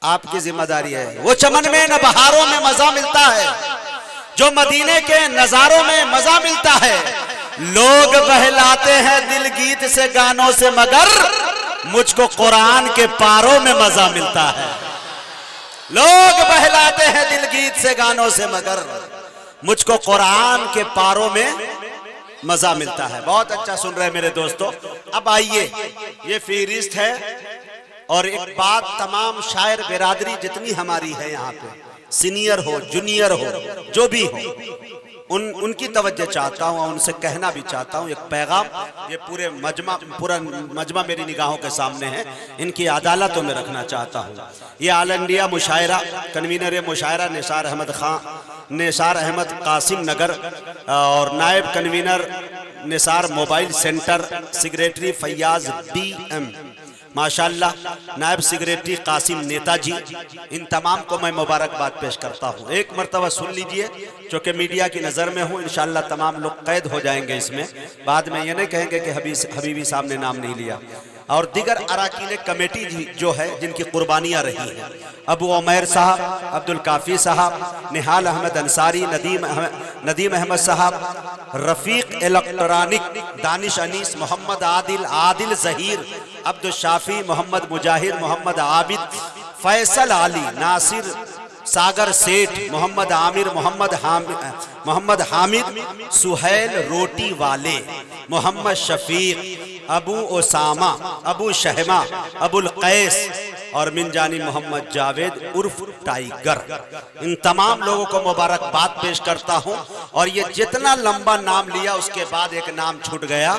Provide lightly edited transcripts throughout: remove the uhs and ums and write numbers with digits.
आपकी जिम्मेदारी है। वो चमन में न बहारों में मजा मिलता है, जो मदीने के नजारों में मजा मिलता है। लोग बहलाते हैं दिल गीत से गानों से, मगर मुझको कुरान के पारों में मजा मिलता है। लोग बहलाते हैं दिल गीत से गानों से, मगर मुझको कुरान के पारों में मजा मिलता है। बहुत अच्छा सुन रहे हैं मेरे दोस्तों। अब आइए, ये फहरिस्त है और एक बात तमाम शायर बिरादरी जितनी हमारी है यहाँ पे, सीनियर हो जूनियर हो जो भी हो, उनकी तवज्जो चाहता हूँ और उनसे कहना भी चाहता हूँ एक पैगाम। ये पूरा मजमा मेरी निगाहों के सामने है, इनकी अदालतों में रखना चाहता हूँ। ये ऑल इंडिया मुशायरा, कन्वीनर मुशायरा निसार अहमद कासिम नगर और नायब convener Nisar mobile centre, secretary Faiyaz BM, माशाल्लाह नायब सेक्रेटरी कासिम नेताजी, इन तमाम को मैं मुबारकबाद पेश करता हूँ। एक मरतबा सुन लीजिए, चूँकि मीडिया की नज़र में हूँ, इंशाल्लाह तमाम लोग कैद हो जाएंगे इसमें, बाद में ये नहीं कहेंगे कि हबीबी साहब ने नाम नहीं लिया। और दीगर अराकीन कमेटी जो है जिनकी कुर्बानियाँ रही हैं, अबू उमैर साहब, अब्दुल काफ़ी साहब, निहाल अहमद अंसारी, नदीम अहमद साहब, रफ़ीक इलेक्ट्रॉनिक, दानिश अनीस, मोहम्मद आदिल ज़हीर, अब्दुल शाफी, मोहम्मद मुजाहिर, मोहम्मद आबिद, फैसल आली, नासिर, सागर सेठ, मोहम्मद आमिर, मोहम्मद हामिद, सुहैल रोटी वाले, मोहम्मद शफीक, अबू ओसामा, अबू शहमा, अबुल कैस और मिनजानी मोहम्मद जावेद उर्फ टाइगर, इन तमाम लोगों को मुबारकबाद पेश करता हूं। और ये जितना लंबा नाम लिया उसके बाद एक नाम छूट गया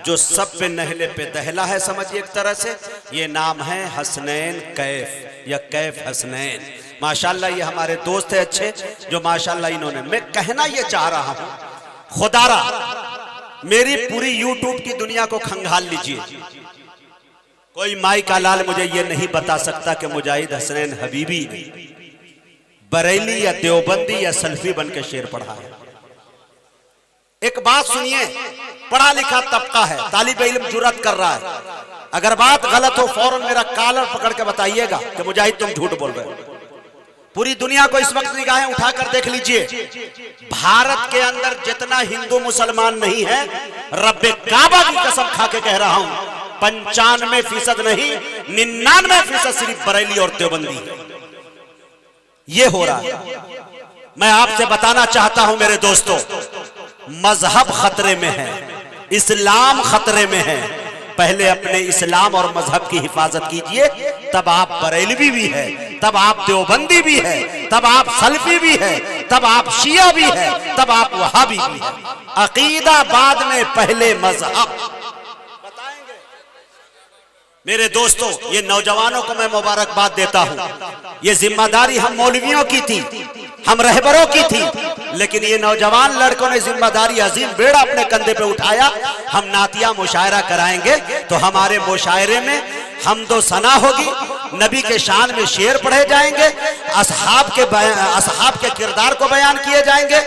जो सब पे नहले पे दहला है, समझिए एक तरह से, ये नाम है हसनैन कैफ या कैफ हसनैन। माशाल्लाह ये हमारे दोस्त है अच्छे, जो माशाल्लाह इन्होंने, मैं कहना ये चाह रहा हूं, खुदारा मेरी पूरी यूट्यूब की दुनिया को खंगाल लीजिए, कोई माई का लाल मुझे ये नहीं बता सकता कि मुजाहिद हसनैन हबीबी ने बरेली या देवबंदी या सल्फी बन के शेर पढ़ा है। एक बात सुनिए, पढ़ा लिखा तबका है, तालिब इल्म जुर्रत कर रहा है, अगर बात गलत हो फौरन मेरा कॉलर पकड़ के बताइएगा कि मुजाहिद तुम झूठ बोल रहे हो। पूरी दुनिया को इस वक्त निगाहें उठाकर देख लीजिए, भारत के अंदर जितना हिंदू मुसलमान नहीं है, रब्बे काबा की कसम खा के कह रहा हूं, 95% नहीं 99% सिर्फ बरेली और देवबंदी है। ये हो रहा है। मैं आपसे बताना चाहता हूं मेरे दोस्तों, मजहब खतरे में है, इस्लाम खतरे में है। पहले अपने इस्लाम और मजहब की हिफाजत कीजिए, तब आप बरेलवी भी है, तब आप देवबंदी भी है, तब आप सल्फी भी है, तब आप शिया भी है, तब आप वहाबी भी है। अकीदा बाद में, पहले मजहब। मेरे दोस्तों, ये नौजवानों को मैं मुबारकबाद देता हूं। ये जिम्मेदारी हम मौलवियों की थी, हम रहबरों की थी, लेकिन ये नौजवान लड़कों ने जिम्मेदारी अजीम बेड़ा अपने कंधे पे उठाया। हम नातिया मुशायरा कराएंगे तो हमारे मुशायरे में हमदो सना होगी, नबी के शान में शेर पढ़े जाएंगे, असहाब के किरदार को बयान किए जाएंगे।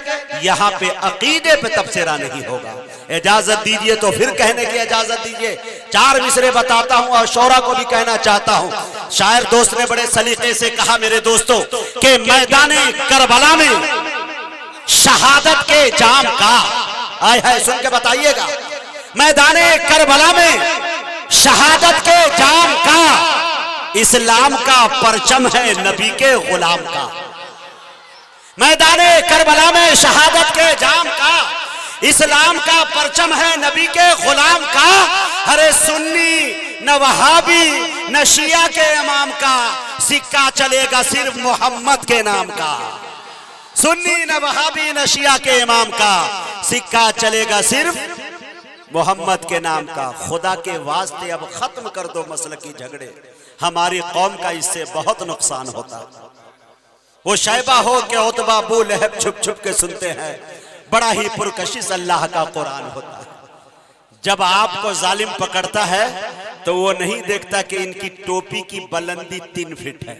यहाँ पे अकीदे पे तबसरा नहीं होगा। इजाजत दीजिए तो फिर कहने की इजाजत दीजिए। 4 मिसरे बताता हूँ और शौरा को भी कहना चाहता हूँ। शायर दोस्त ने बड़े सलीके से कहा मेरे दोस्तों कि मैदाने करबला में शहादत के जाम का, आय है सुन के बताइएगा, मैदाने करबला में शहादत के जाम का, इस्लाम का परचम है नबी के गुलाम का। मैदाने करबला में शहादत के जाम का, इस्लाम का परचम है नबी के गुलाम का। अरे सुन्नी न वहाबी न शिया के इमाम का, सिक्का चलेगा सिर्फ मोहम्मद के नाम का। सुन्नी न वहाबी न शिया के इमाम का, सिक्का चलेगा सिर्फ मोहम्मद के नाम का। खुदा के वास्ते अब खत्म कर दो मसलकी झगड़े, हमारी कौम का इससे बहुत नुकसान होता। वो शैबा हो के उतबा अबू लहब छुप छुप के सुनते हैं, बड़ा ही पुरकशिश अल्लाह का कुरान होता है। जब आपको जालिम पकड़ता है तो वो नहीं देखता कि इनकी टोपी की बुलंदी 3 फीट है,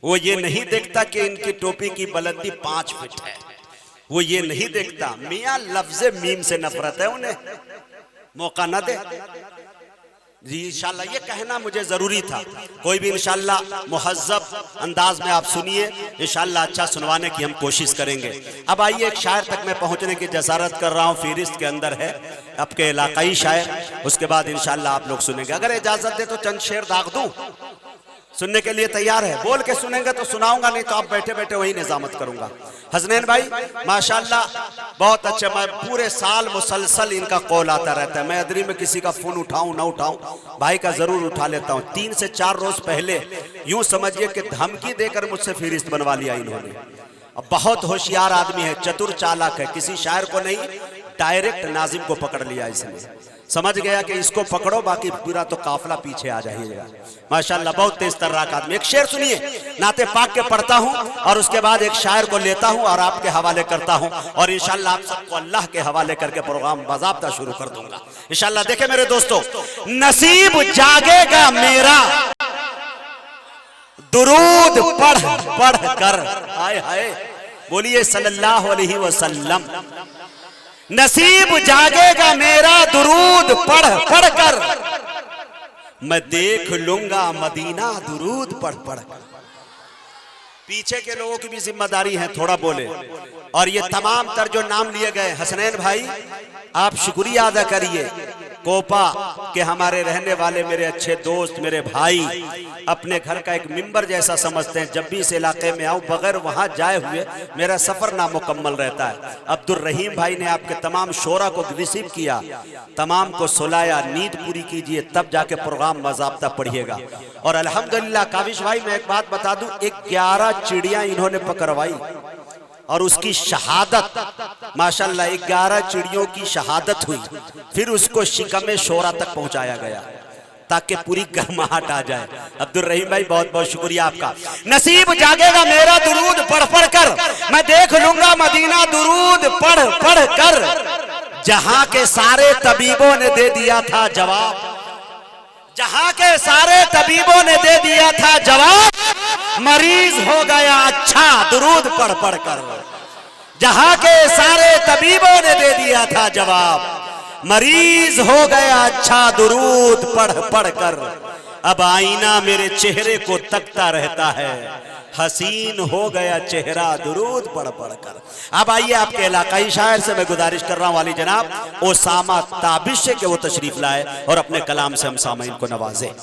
वो ये नहीं देखता कि इनकी टोपी की बुलंदी 5 फीट है, वो ये नहीं देखता। मियां लफ्ज़े मीम से नफरत है, उन्हें मौका न दे। जी इंशाल्लाह ये कहना मुझे ज़रूरी था। कोई भी इंशाल्लाह मुहज़्ज़ब अंदाज में आप सुनिए, इंशाल्लाह अच्छा सुनवाने की हम कोशिश करेंगे। अब आइए एक शायर तक मैं पहुंचने की जसारत कर रहा हूं, फ़हरिस्त के अंदर है आपके इलाकाई शायर, उसके बाद इंशाल्लाह आप लोग सुनेंगे। अगर इजाज़त दे तो चंद शेर दाग दूं, सुनने के लिए तैयार है? बोल के सुनेंगे तो सुनाऊंगा, नहीं तो आप बैठे बैठे वही निजामत करूंगा। हसनैन भाई माशाल्लाह बहुत अच्छे, मैं पूरे साल मुसलसल इनका कॉल आता रहता है। मैं अदरी में किसी का फोन उठाऊं ना उठाऊं, भाई का जरूर उठा लेता हूं। 3 से 4 रोज पहले यूं समझिए कि धमकी देकर मुझसे फहरिस्त बनवा लिया इन्होंने। अब बहुत होशियार आदमी है, चतुर चालाक है, किसी शायर को नहीं डायरेक्ट नाजिम को पकड़ लिया इसने। समझ गया कि इसको पकड़ो, बाकी पूरा तो काफिला पीछे आ जाइएगा। माशाल्लाह बहुत तेज तर्राक आदमी। एक शेर सुनिए, नाते पाक के पढ़ता हूं और उसके बाद एक शायर को लेता हूं और आपके हवाले करता हूं, और इंशाल्लाह आप सबको अल्लाह के हवाले करके प्रोग्राम बाज़ाब्ता शुरू कर दूंगा इंशाल्लाह। देखे मेरे दोस्तों, नसीब जागेगा मेरा दुरूद पढ़ पढ़ कर, हाय हाय बोलिए सल्लल्लाहु अलैहि वसल्लम। नसीब जागेगा मेरा दुरूद पढ़ पढ़ कर, मैं देख लूंगा मदीना दुरूद पढ़ पढ़ कर। पीछे के लोगों की भी जिम्मेदारी है, थोड़ा बोले। और ये तमाम तर जो नाम लिए गए, हसनैन भाई आप शुक्रिया अदा करिए, कोपा के हमारे रहने वाले मेरे अच्छे दोस्त, मेरे भाई, अपने घर का एक मिंबर जैसा समझते हैं। जब भी इस इलाके में आऊँ बगैर वहाँ जाए हुए मेरा सफ़र नामुकम्मल रहता है। अब्दुल रहीम भाई ने आपके तमाम शोरा को रिसीव किया, तमाम को सुलाया, नींद पूरी कीजिए, तब जाके प्रोग्राम बाज़ाब्ता पढ़िएगा। और अल्हम्दुलिल्लाह काविश भाई मैं एक बात बता दूं, 11 चिड़ियाँ इन्होंने पकड़वाई और उसकी शहादत माशाल्लाह 11 चिड़ियों की शहादत हुई। फिर उसको शिकमे शोरा तक पहुंचाया गया ताकि पूरी गर्माहट आ जाए। अब्दुल रहीम भाई बहुत बहुत शुक्रिया आपका। नसीब जागेगा मेरा दुरूद पढ़ पढ़ कर, मैं देख लूंगा मदीना दुरूद पढ़ पढ़ कर। जहां के सारे तबीबों ने दे दिया था जवाब, जहां के सारे तबीबों ने दे दिया था जवाब, मरीज हो गया अच्छा दुरूद पढ़ पढ़ कर। जहां के सारे तबीबों ने दे दिया था जवाब, मरीज हो गया अच्छा दुरूद पढ़ पढ़ कर। अब आईना मेरे चेहरे को तकता रहता है, हसीन हो गया चेहरा दुरूद पढ़ पढ़ कर। अब आइए आपके इलाकाई शायर से मैं गुजारिश कर रहा हूं, वाली जनाब ओसामा ताबिश से कि वो तशरीफ लाए और अपने कलाम से हम सामईन को नवाजे।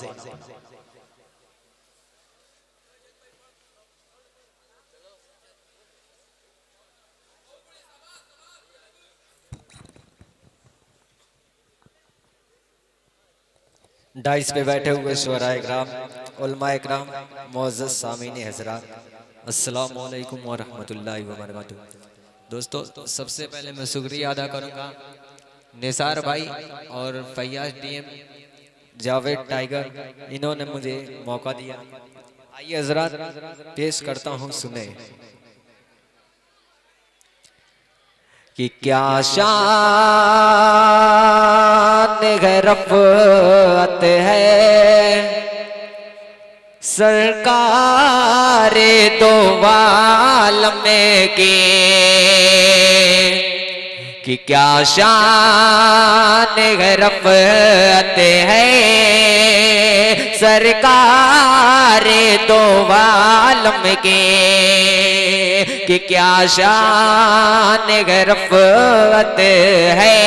डाइस पे बैठे हुए शुअराए इकराम, उलमाए इकराम, मुअज़्ज़ज़ सामीन हज़रात, अस्सलामु अलैकुम व रहमतुल्लाहि व बरकातुहू। दोस्तों सबसे पहले मैं शुक्रिया अदा करूंगा निसार भाई और फैयाज डीएम, जावेद टाइगर, इन्होंने मुझे मौका दिया। आइए हज़रात पेश करता हूँ, सुने कि क्या शान रफ़अत है सरकारे दो आलम के, कि क्या शान रफ़अत है सरकारे दो आलम के, कि क्या शान रफ़अत है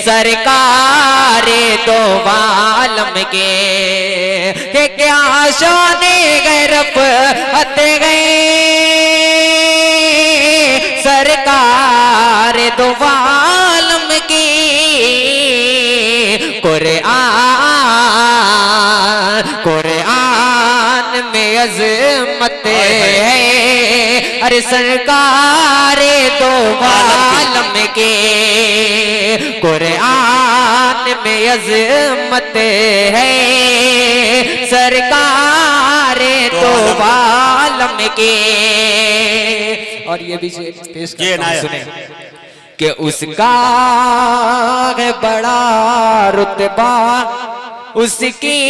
सरकारे दो आलम के, कि क्या शान रफ़अत है सरकार दो आलम की। कुरान में अज़मत है, अरे सरकार दो आलम के, कुरान में अज़मत है सरकार दो आलम के। और ये भी पेश करता हूं, सुने कि उसका है बड़ा रुतबा, उसकी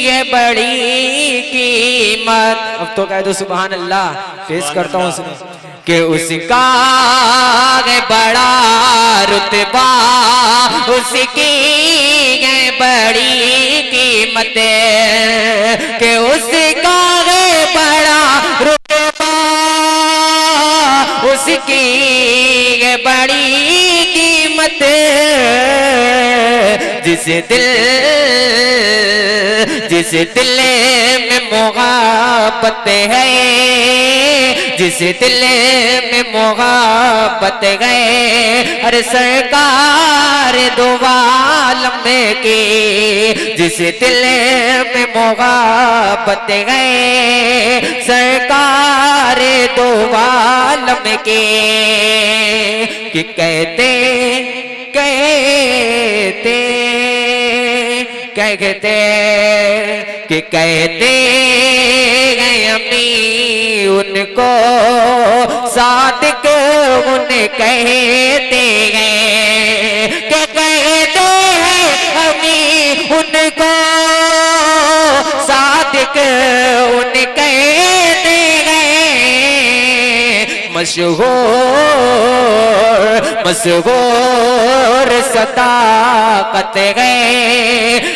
है बड़ी कीमत। अब तो कह दो सुभान अल्लाह। पेश करता हूँ, सुने कि उसका है बड़ा रुतबा, उसकी है बड़ी कीमत के उसका है बड़ा रुतबा, उसकी है बड़ी कीमत। जिस दिल में मोहब्बत है, जिस दिल में मोहब्बत है, अरे सरकार दो आलम की। जिस दिल में मोहब्बत है, सरकार दो आलम की। कि कहते कि कहते हैं अम्मी उनको सादिक उन कहते हैं। कि कहते हैं अम्मी उनको सादिक उन कहते हैं। मशहूर सदाकत है,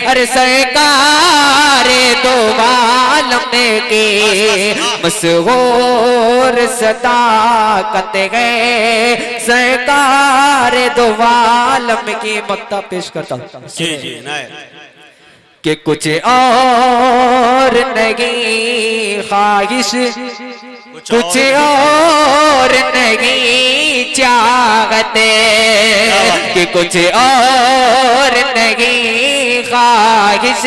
अरे सरकार दो आलम की। मशहूर सदाकत है, सरकार दो आलम की। मक्ता पेश करता हूँ जी जी नाय कि कुछ और नहीं ख्वाहिश, कुछ और नहीं चाहते, कि कुछ और नहीं ख्वाहिश,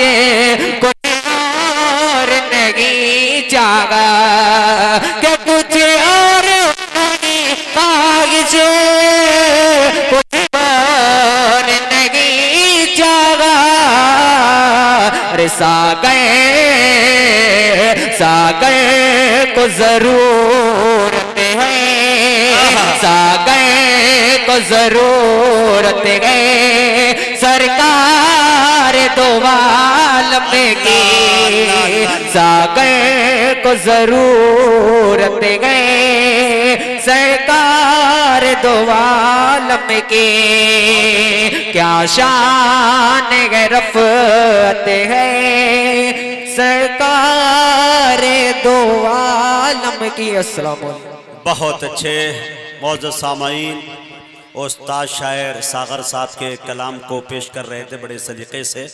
कुछ और नहीं चाहा, कि कुछ और नहीं ख्वाहिश, कुछ और नहीं चाहा। अरे सागर को जरूरत है, सागर को जरूरत है, सरकार दो आलम की। सागर को जरूरत है, सरकार दो आलम की। क्या शान है रफ़त है, सरकार दो आलम की। अस्सलाम वालेकुम। बहुत अच्छे मौजूद सामाईन उस्ताद शायर सागर साहब के कलाम को पेश कर रहे थे बड़े सलीके से।